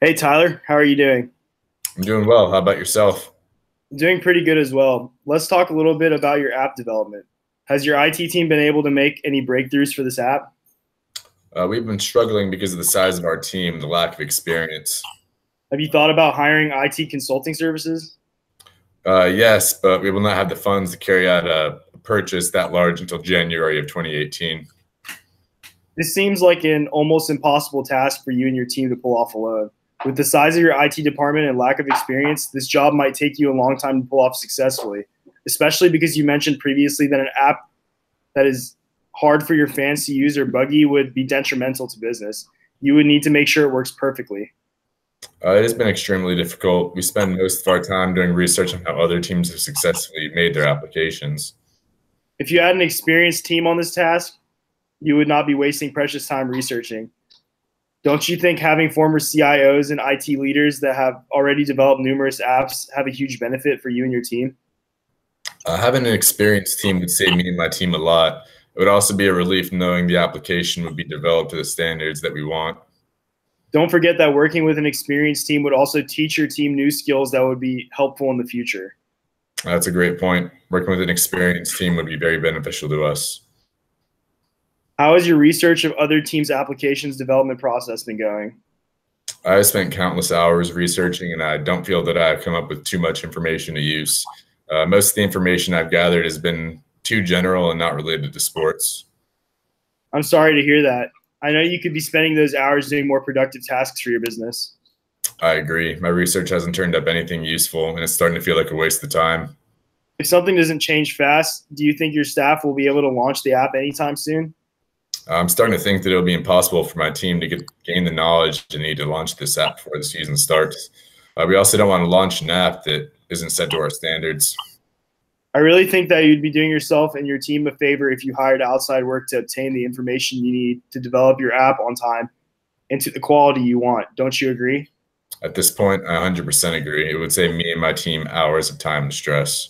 Hey Tyler, how are you doing? I'm doing well. How about yourself? Doing pretty good as well. Let's talk a little bit about your app development. Has your IT team been able to make any breakthroughs for this app? We've been struggling because of the size of our team, the lack of experience. Have you thought about hiring IT consulting services? Yes, but we will not have the funds to carry out a purchase that large until January of 2018. This seems like an almost impossible task for you and your team to pull off alone. With the size of your IT department and lack of experience, this job might take you a long time to pull off successfully, especially because you mentioned previously that an app that is hard for your fans to use or buggy would be detrimental to business. You would need to make sure it works perfectly. It has been extremely difficult. We spend most of our time doing research on how other teams have successfully made their applications. If you had an experienced team on this task, you would not be wasting precious time researching. Don't you think having former CIOs and IT leaders that have already developed numerous apps have a huge benefit for you and your team? Having an experienced team would save me and my team a lot. It would also be a relief knowing the application would be developed to the standards that we want. Don't forget that working with an experienced team would also teach your team new skills that would be helpful in the future. That's a great point. Working with an experienced team would be very beneficial to us. How has your research of other teams' applications development process been going? I spent countless hours researching, and I don't feel that I've come up with too much information to use. Most of the information I've gathered has been too general and not related to sports. I'm sorry to hear that. I know you could be spending those hours doing more productive tasks for your business. I agree. My research hasn't turned up anything useful, and it's starting to feel like a waste of time. If something doesn't change fast, do you think your staff will be able to launch the app anytime soon? I'm starting to think that it'll be impossible for my team to gain the knowledge to need to launch this app before the season starts. We also don't want to launch an app that isn't set to our standards. I really think that you'd be doing yourself and your team a favor if you hired outside work to obtain the information you need to develop your app on time and to the quality you want. Don't you agree? At this point, I 100% agree. It would save me and my team hours of time and stress.